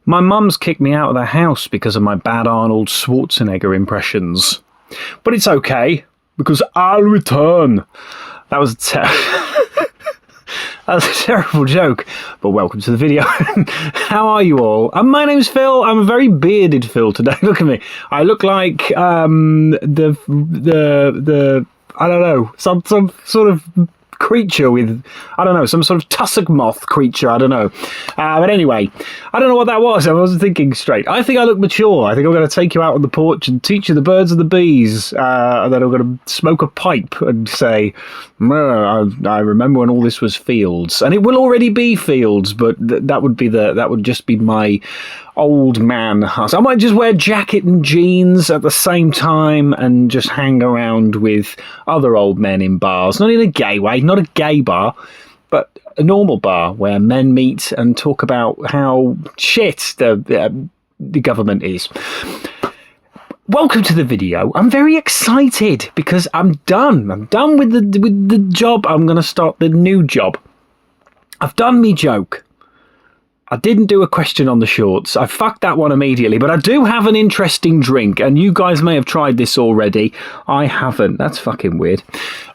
My mum's kicked me out of the house because of my bad Arnold Schwarzenegger impressions. But it's okay, because I'll return. That was that was a terrible joke, but welcome to the video. How are you all? My name's Phil. I'm a very bearded Phil today. Look at me. I look like the I don't know, some sort of creature with, I don't know, some sort of tussock moth creature, I don't know. But anyway, I don't know what that was. I wasn't thinking straight. I think I look mature. I think I'm going to take you out on the porch and teach you the birds and the bees. And then I'm going to smoke a pipe and say, I remember when all this was fields. And it will already be fields, but that would just be my old man husk. I might just wear jacket and jeans at the same time and just hang around with other old men in bars. Not in a gay way, not a gay bar, but a normal bar where men meet and talk about how shit the government is. Welcome to the video. I'm very excited because I'm done. I'm done with the job. I'm going to start the new job. I've done me joke. I didn't do a question on the shorts. I fucked that one immediately, but I do have an interesting drink, and you guys may have tried this already. I haven't. That's fucking weird.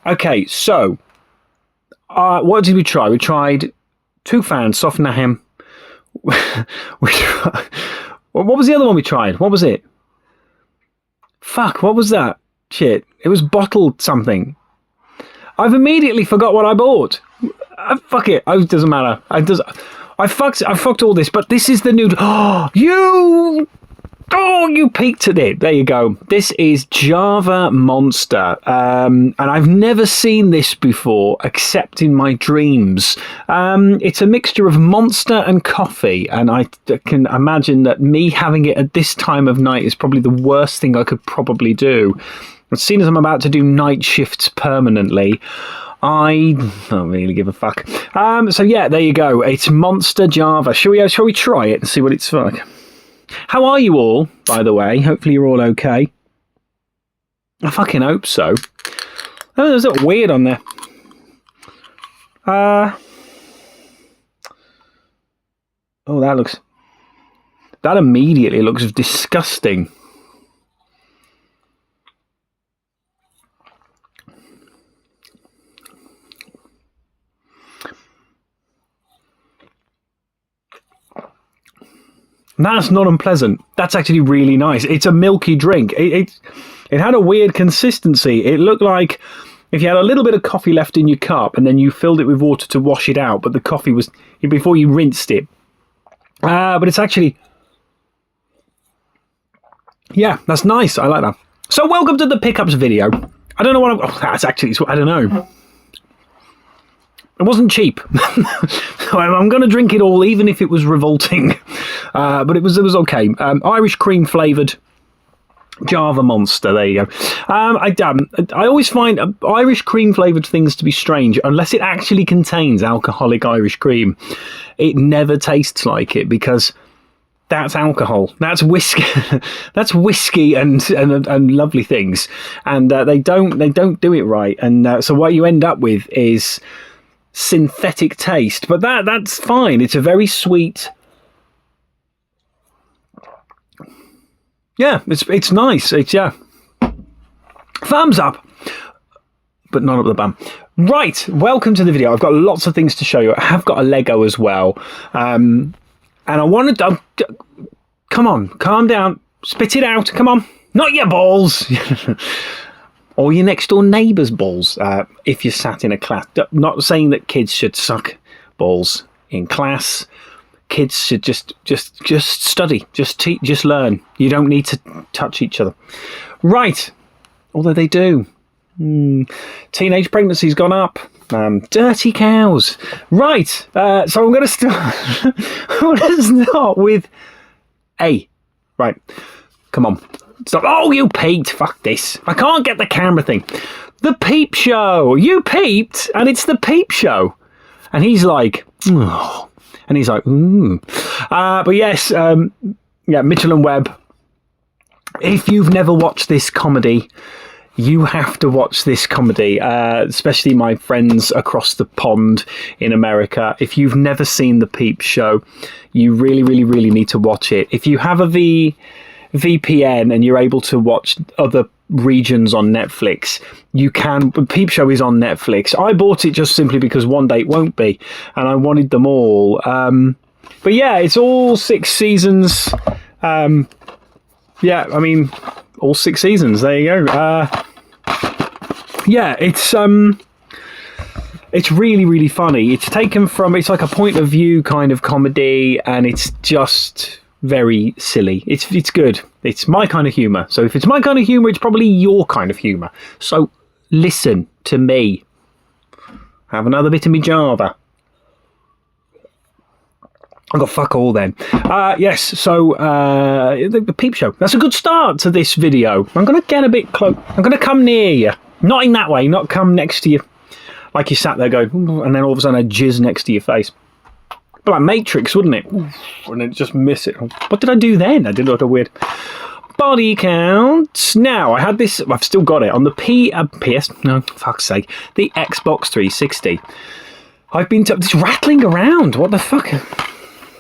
Okay, so what did we try? We tried Tufan Sofnahem. What was the other one we tried? What was it? Fuck, what was that? Shit. It was bottled something. I've immediately forgot what I bought. Fuck it. It doesn't matter. I fucked all this, but this is the new... you peeked at it. There you go. This is Java Monster. And I've never seen this before, except in my dreams. It's a mixture of Monster and coffee, and I can imagine that me having it at this time of night is probably the worst thing I could probably do. As soon as I'm about to do night shifts permanently, I don't really give a fuck. So yeah, there you go. It's Monster Java. Shall we try it and see what it's like? How are you all, by the way? Hopefully you're all okay. I fucking hope so. Oh, there's something weird on there. Oh, that immediately looks disgusting. That's not unpleasant. That's actually really nice. It's a milky drink. It had a weird consistency. It looked like if you had a little bit of coffee left in your cup and then you filled it with water to wash it out, but the coffee was before you rinsed it. But it's actually... Yeah, that's nice. I like that. So welcome to the pickups video. I don't know what that's actually... I don't know. It wasn't cheap. I'm going to drink it all, even if it was revolting. But it was okay. Irish cream flavoured Java Monster. There you go. I always find Irish cream flavoured things to be strange, unless it actually contains alcoholic Irish cream. It never tastes like it because that's alcohol. That's whiskey. That's whiskey and lovely things. And they don't do it right. And so what you end up with is synthetic taste, but that's fine. It's a very sweet. Yeah, it's nice. It's thumbs up, but not up the bum. Right, welcome to the video. I've got lots of things to show you. I have got a Lego as well, and I wanted to come on, calm down, spit it out. Come on, not your balls. Or your next door neighbour's balls, if you're sat in a class. Not saying that kids should suck balls in class. Kids should just study, just learn. You don't need to touch each other. Right, although they do. Teenage pregnancy's gone up. Dirty cows. Right, so I'm going to start. I'm going to start with A. Right, come on. Stop. Oh, you peeped. Fuck this. I can't get the camera thing. The Peep Show. You peeped, and it's the Peep Show. And he's like, oh. And he's like, ooh. But yes, Mitchell and Webb. If you've never watched this comedy, You have to watch this comedy, especially my friends across the pond in America. If you've never seen The Peep Show, you really, really, really need to watch it. If you have a VPN and you're able to watch other regions on Netflix, you can. Peep Show is on Netflix. I bought it just simply because one day it won't be, and I wanted them all. But yeah, it's all 6 seasons. Yeah, I mean, all 6 seasons. There you go. Yeah, it's really, really funny. It's taken from, it's like a point of view kind of comedy, and it's just very silly. It's good. It's my kind of humour. So if it's my kind of humour, it's probably your kind of humour. So listen to me. Have another bit of me Java. I've got fuck all then. Yes, so the Peep Show. That's a good start to this video. I'm going to get a bit close. I'm going to come near you. Not in that way, not come next to you. Like you sat there going, and then all of a sudden I jizz next to your face. But like Matrix, wouldn't it? And then just miss it. What did I do then? I did a lot of weird body count. Now, I had this, I've still got it, on the PS, no, fuck's sake, the Xbox 360. I've been just rattling around. What the fuck?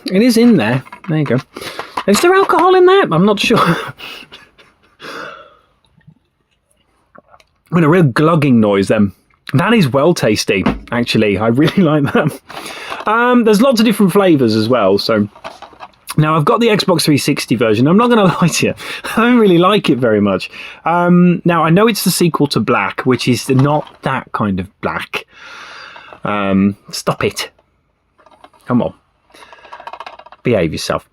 It is in there. There you go. Is there alcohol in that? I'm not sure. I mean, a real glugging noise then. That is well tasty, actually. I really like that. There's lots of different flavours as well. So now I've got the Xbox 360 version. I'm not going to lie to you. I don't really like it very much. Now, I know it's the sequel to Black, which is not that kind of black. Stop it. Come on. Behave yourself.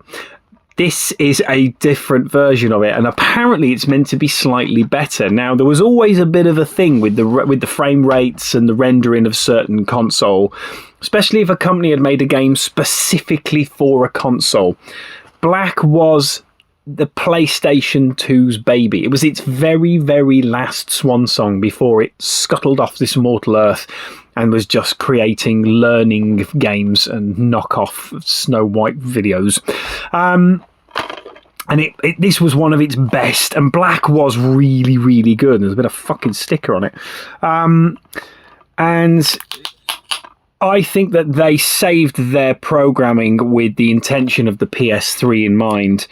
This is a different version of it, and apparently it's meant to be slightly better. Now, there was always a bit of a thing with the frame rates and the rendering of certain console, especially if a company had made a game specifically for a console. Black was the PlayStation 2's baby. It was its very, very last swan song before it scuttled off this mortal earth and was just creating learning games and knockoff Snow White videos. And this was one of its best, and Black was really, really good. There's a bit of fucking sticker on it. And I think that they saved their programming with the intention of the PS3 in mind.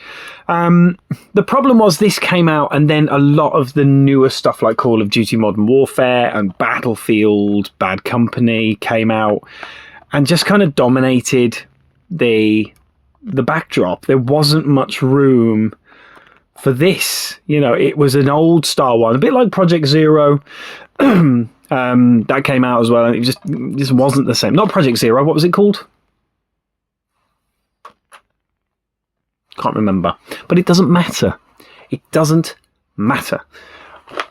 The problem was this came out, and then a lot of the newer stuff like Call of Duty Modern Warfare and Battlefield Bad Company came out and just kind of dominated the backdrop. There wasn't much room for this. You know, it was an old Star one, a bit like Project Zero. That came out as well, and it just wasn't the same. Not Project Zero, what was it called? Can't remember. But it doesn't matter. It doesn't matter.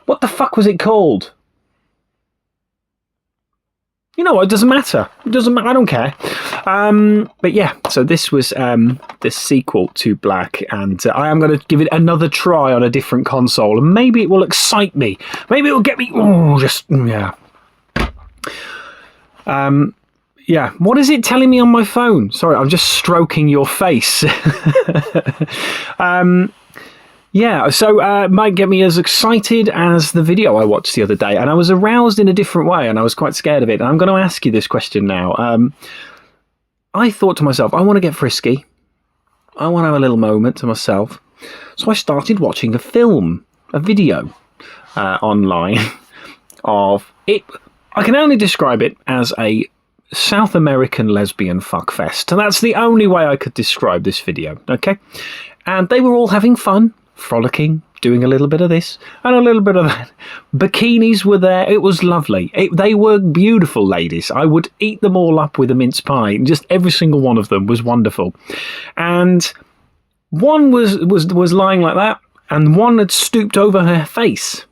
What the fuck was it called? You know what? It doesn't matter. It doesn't matter. I don't care. But yeah, so this was the sequel to Black, and I am going to give it another try on a different console, and maybe it will excite me. Maybe it will get me. Oh, just yeah. Yeah, what is it telling me on my phone? Sorry, I'm just stroking your face. Yeah, so it might get me as excited as the video I watched the other day, and I was aroused in a different way, and I was quite scared of it. And I'm going to ask you this question now. I thought to myself, I want to get frisky. I want to have a little moment to myself. So I started watching a video online of it. I can only describe it as a South American lesbian fuckfest. And that's the only way I could describe this video, okay? And they were all having fun, frolicking, doing a little bit of this and a little bit of that. Bikinis were there. It was lovely. They were beautiful ladies. I would eat them all up with a mince pie. Just every single one of them was wonderful. And one was lying like that, and one had stooped over her face.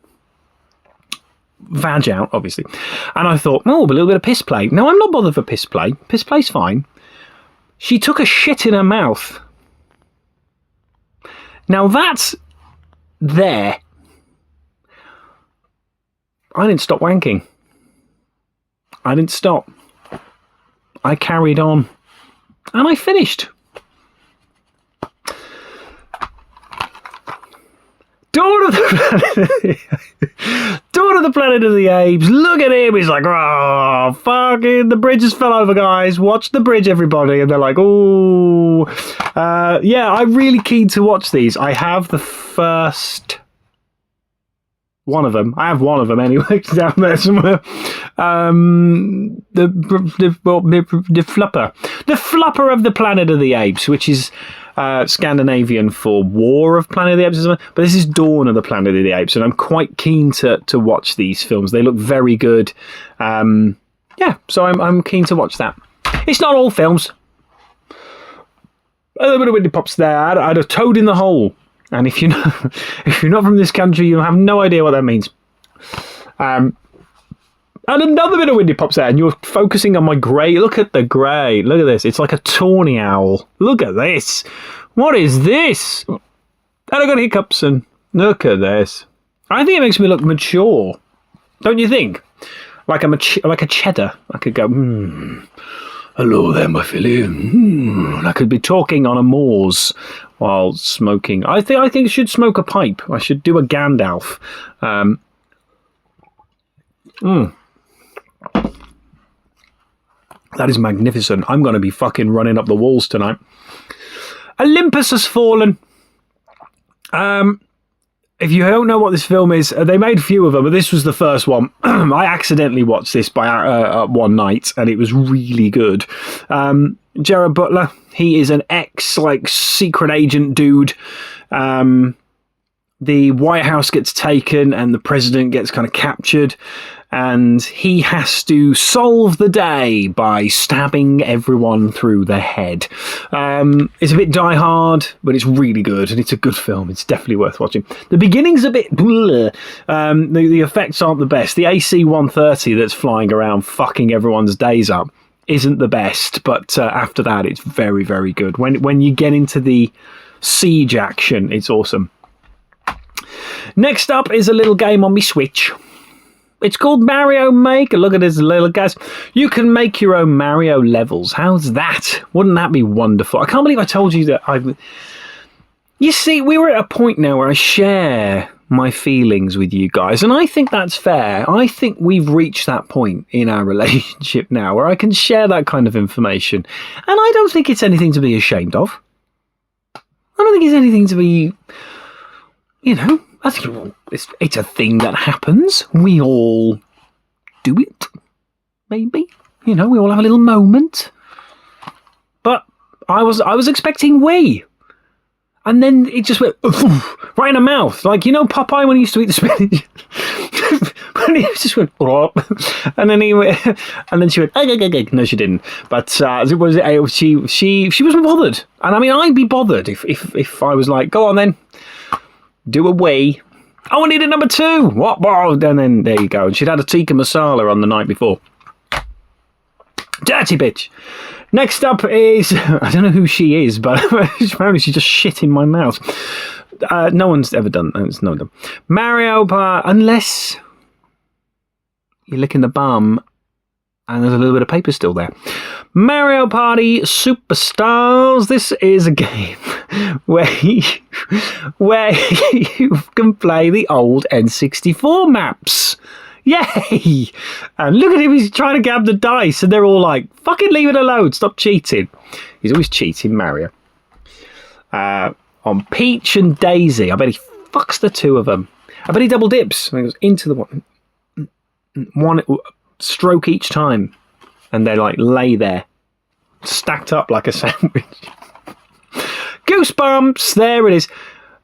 Vag out, obviously. And I thought, oh, a little bit of piss play. No, I'm not bothered for piss play. Piss play's fine. She took a shit in her mouth. Now that's there. I didn't stop wanking. I didn't stop. I carried on. And I finished. of the Planet of the Apes. Look at him. He's like, oh, fucking, the bridge just fell over, guys. Watch the bridge, everybody. And they're like, oh. Yeah, I'm really keen to watch these. I have the first one of them. I have one of them anyway, down there somewhere. The flupper. The flupper of the Planet of the Apes, which is Scandinavian for War of Planet of the Apes or something. But this is Dawn of the Planet of the Apes, and I'm quite keen to watch these films. They look very good. Yeah, so I'm keen to watch that. It's not all films. A little bit of Windy Pops there. I had a toad in the hole. And if you're not from this country, you have no idea what that means. And another bit of Windy Pops there, and you're focusing on my grey. Look at the grey. Look at this. It's like a tawny owl. Look at this. What is this? And I got hiccups, and look at this. I think it makes me look mature. Don't you think? Like a cheddar. I could go, hello there, my filly. And I could be talking on a moors while smoking. I think I should smoke a pipe. I should do a Gandalf. That is magnificent. I'm going to be fucking running up the walls tonight. Olympus Has Fallen. If you don't know what this film is, they made a few of them, but this was the first one. I accidentally watched this by one night, and it was really good. Gerard Butler, he is an secret agent dude. The White House gets taken, and the president gets kind of captured, and he has to solve the day by stabbing everyone through the head. It's a bit Die Hard, but it's really good, and it's a good film. It's definitely worth watching. The beginning's a bit bleh. The effects aren't the best. The AC-130 that's flying around fucking everyone's days up isn't the best, but after that, it's very, very good. When you get into the siege action, it's awesome. Next up is a little game on my Switch. It's called Mario Maker. Look at this little guys. You can make your own Mario levels. How's that? Wouldn't that be wonderful? I can't believe I told you that. You see, we were at a point now where I share my feelings with you guys, and I think that's fair. I think we've reached that point in our relationship now where I can share that kind of information, and I don't think it's anything to be ashamed of. I don't think it's anything to be, I think it's a thing that happens. We all do it, maybe. We all have a little moment. But I was expecting we. And then it just went right in the mouth. Like, Popeye when he used to eat the spinach? When he just went, and then she went, no, she didn't. But she wasn't bothered. And I mean, I'd be bothered if I was like, go on then. Do a wee. Oh, I need a number 2. What? And then there you go. And she'd had a tikka masala on the night before. Dirty bitch. Next up is, I don't know who she is, but apparently she just shit in my mouth. No one's ever done that. It's no one. Mario Party, unless you're licking the bum and there's a little bit of paper still there. Mario Party Superstars. This is a game where you can play the old N64 maps. Yay! And look at him, he's trying to grab the dice, and they're all like, fucking leave it alone, stop cheating. He's always cheating, Mario. On Peach and Daisy, I bet he fucks the two of them. I bet he double dips. And he goes into the one stroke each time. And they lay there, stacked up like a sandwich. Goosebumps, there it is.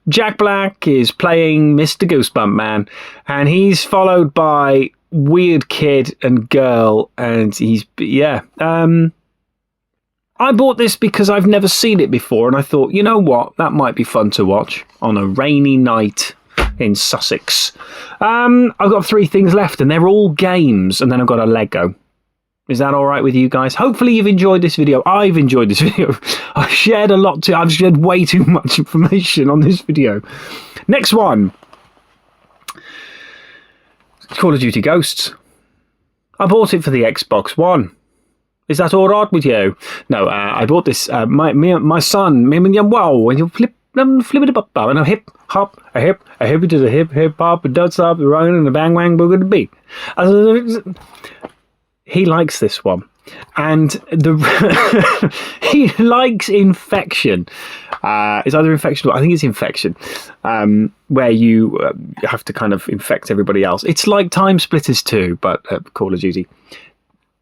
Jack Black is playing Mr. Goosebump Man, and he's followed by weird kid and girl, and I bought this because I've never seen it before, and I thought, you know what, that might be fun to watch on a rainy night in Sussex. I've got 3 things left, and they're all games, and then I've got a Lego. Is that all right with you guys? Hopefully you've enjoyed this video. I've enjoyed this video. I've shared a lot I've shared way too much information on this video. Next one. Call of Duty Ghosts. I bought it for the Xbox One. Is that all right with you? No, I bought this. My son, wow, when you flip flip it up, and a hip hop, a hip to the hip hop, a don't stop, the run and the bang bang boogie the beat. He likes this one, and he likes Infection. It's either Infection or I think it's Infection, where you have to kind of infect everybody else. It's like Time Splitters 2, but Call of Duty.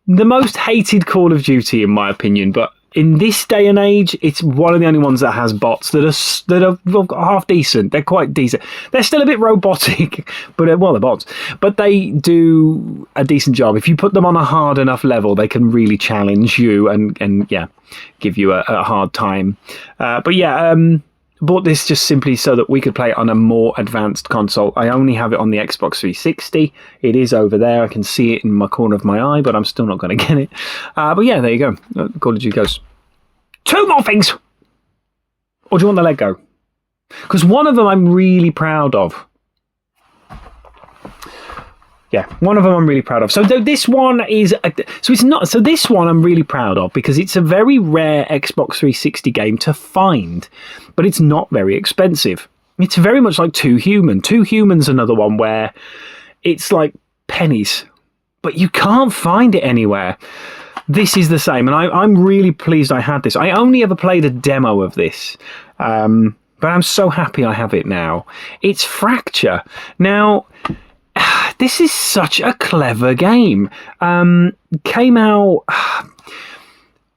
The most hated Call of Duty, in my opinion, but in this day and age, it's one of the only ones that has bots that are half decent. They're quite decent. They're still a bit robotic, but they're bots. But they do a decent job. If you put them on a hard enough level, they can really challenge you and give you a hard time. Bought this just simply so that we could play it on a more advanced console. I only have it on the Xbox 360. It is over there. I can see it in my corner of my eye, but I'm still not going to get it. But yeah, there you go. Call of Duty Ghosts. 2 more things! Or do you want the Lego? Because one of them I'm really proud of. Yeah, one of them I'm really proud of. So this one is... So this one I'm really proud of because it's a very rare Xbox 360 game to find, but it's not very expensive. It's very much like Two Human. Two Human's another one where it's like pennies, but you can't find it anywhere. This is the same, and I'm really pleased I had this. I only ever played a demo of this, but I'm so happy I have it now. It's Fracture. Now... This is such a clever game. Came out...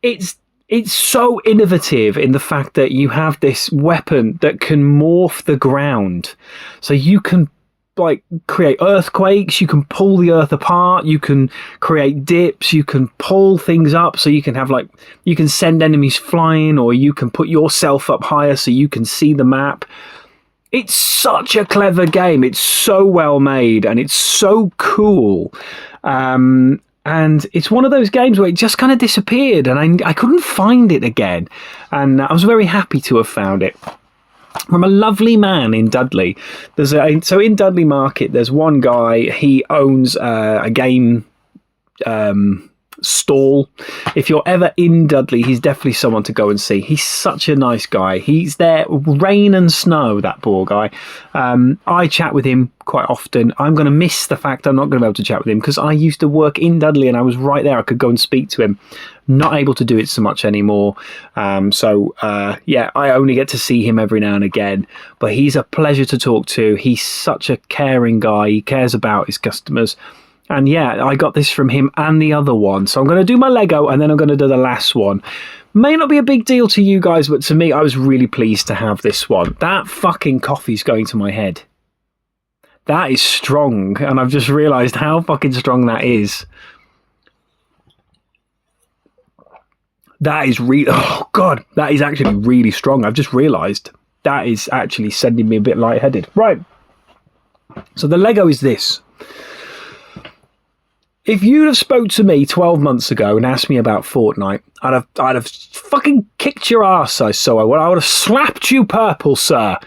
It's so innovative in the fact that you have this weapon that can morph the ground. So you can create earthquakes, you can pull the earth apart, you can create dips, you can pull things up so you can have you can send enemies flying, or you can put yourself up higher so you can see the map. It's such a clever game. It's so well made and it's so cool. And it's one of those games where it just kind of disappeared and I couldn't find it again. And I was very happy to have found it. From a lovely man in Dudley. So in Dudley Market, there's one guy. He owns a game stall. If you're ever in Dudley, he's definitely someone to go and see. He's such a nice guy. He's there rain and snow, that poor guy. I chat with him quite often. I'm going to miss the fact I'm not going to be able to chat with him because I used to work in Dudley and I was right there. I could go and speak to him. Not able to do it so much anymore. I only get to see him every now and again, but he's a pleasure to talk to. He's such a caring guy. He cares about his customers. And yeah, I got this from him and the other one. So I'm going to do my Lego and then I'm going to do the last one. May not be a big deal to you guys, but to me, I was really pleased to have this one. That fucking coffee's going to my head. That is strong. And I've just realised how fucking strong that is. That is really... Oh, God. That is actually really strong. I've just realised. That is actually sending me a bit lightheaded. Right. So the Lego is this. If you'd have spoke to me 12 months ago and asked me about Fortnite, I'd have fucking kicked your ass, I would. I would have slapped you purple, sir.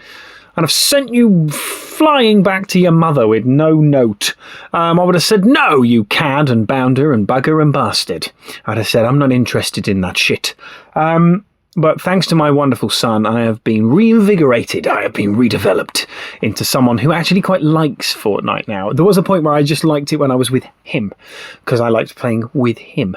And have sent you flying back to your mother with no note. I would have said, no, you cad and bounder and bugger and bastard. I'd have said, I'm not interested in that shit. But thanks to my wonderful son, I have been reinvigorated. I have been redeveloped into someone who actually quite likes Fortnite now. There was a point where I just liked it when I was with him, because I liked playing with him.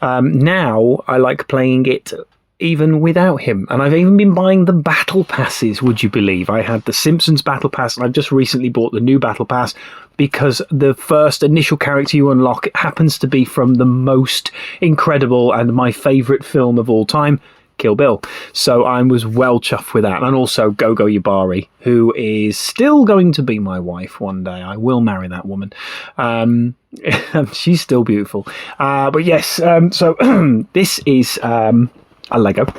Now I like playing it even without him. And I've even been buying the battle passes, would you believe? I had the Simpsons battle pass, and I've just recently bought the new battle pass because the first initial character you unlock happens to be from the most incredible and my favourite film of all time, Kill Bill. So I was well chuffed with that. And also Gogo Yubari, who is still going to be my wife one day. I will marry that woman. She's still beautiful. But yes, so this is a Lego.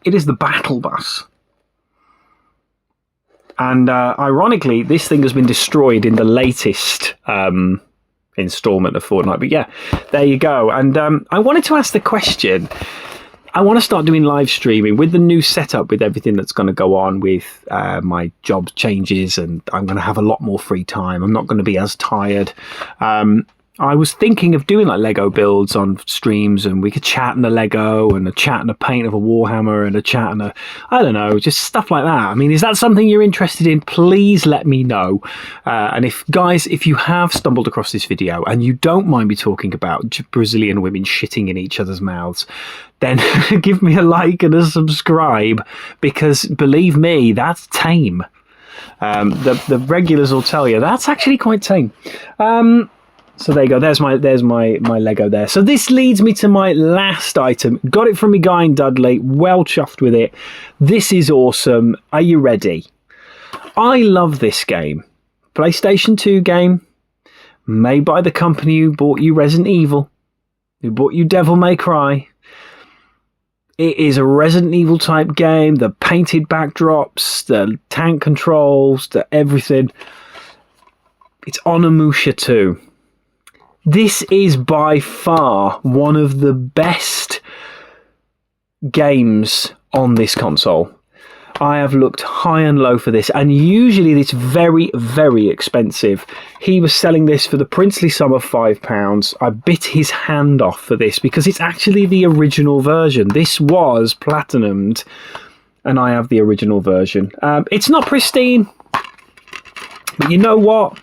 It is the Battle Bus. And ironically, this thing has been destroyed in the latest installment of Fortnite. But yeah, there you go. And I wanted to ask the question. I want to start doing live streaming with the new setup, with everything that's going to go on with my job changes, and I'm going to have a lot more free time. I'm not going to be as tired. I was thinking of doing like Lego builds on streams, and we could chat in a Lego and a chat and a paint of a Warhammer and a chat and I don't know, just stuff like that. I mean, is that something you're interested in? Please let me know. And if you have stumbled across this video and you don't mind me talking about Brazilian women shitting in each other's mouths, then give me a like and a subscribe, because believe me, that's tame. The regulars will tell you that's actually quite tame. So there you go. There's my Lego there. So this leads me to my last item. Got it from my guy in Dudley. Well chuffed with it. This is awesome. Are you ready? I love this game. PlayStation 2 game, made by the company who bought you Resident Evil, who bought you Devil May Cry. It is a Resident Evil type game. The painted backdrops, the tank controls, the everything. It's Onimusha 2. This is by far one of the best games on this console. I have looked high and low for this, and usually it's very, very expensive. He was selling this for the princely sum of £5. I bit his hand off for this because it's actually the original version. This was platinumed, and I have the original version. It's not pristine, but you know what?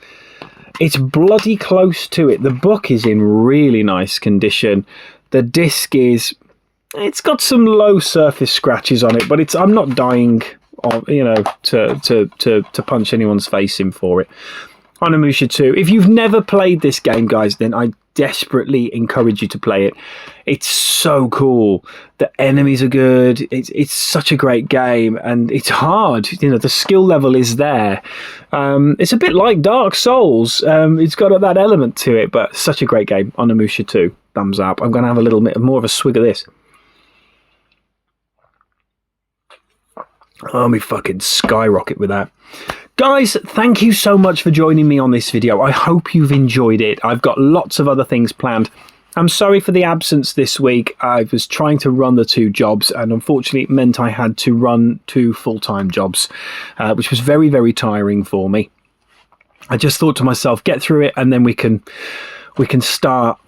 It's bloody close to it. The book is in really nice condition. The disc it's got some low surface scratches on it, but I'm not dying, to punch anyone's face in for it. Onimusha 2. If you've never played this game, guys, then I desperately encourage you to play it. It's so cool. The enemies are good. It's such a great game, and it's hard. The skill level is there. It's a bit like Dark Souls. It's got that element to it, but such a great game. Onimusha 2. Thumbs up. I'm going to have a little bit more of a swig of this. Oh, me fucking skyrocket with that. Guys, thank you so much for joining me on this video. I hope you've enjoyed it. I've got lots of other things planned. I'm sorry for the absence this week. I was trying to run the 2 jobs, and unfortunately it meant I had to run 2 full-time jobs, which was very, very tiring for me. I just thought to myself, get through it, and then we can start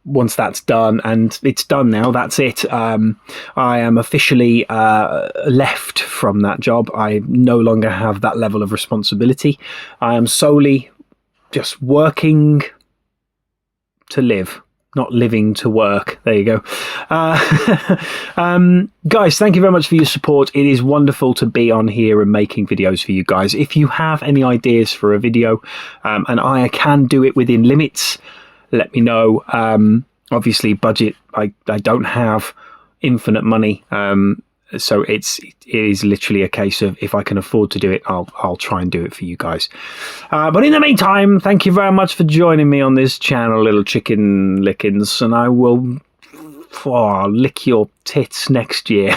once that's done, and it's done now. That's it. I am officially left from that job. I no longer have that level of responsibility. I am solely just working to live, not living to work. There you go. Guys, thank you very much for your support. It is wonderful to be on here and making videos for you guys. If you have any ideas for a video, and I can do it within limits, let me know. Obviously, budget, I don't have infinite money, so it is literally a case of if I can afford to do it, I'll try and do it for you guys. But in the meantime, thank you very much for joining me on this channel, little chicken lickings, and I will lick your tits next year.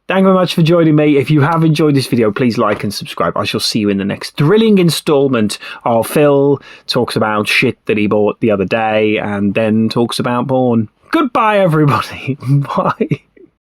Thank you very much for joining me. If you have enjoyed this video, please like and subscribe. I shall see you in the next thrilling installment of Phil talks about shit that he bought the other day and then talks about porn. Goodbye, everybody. Bye.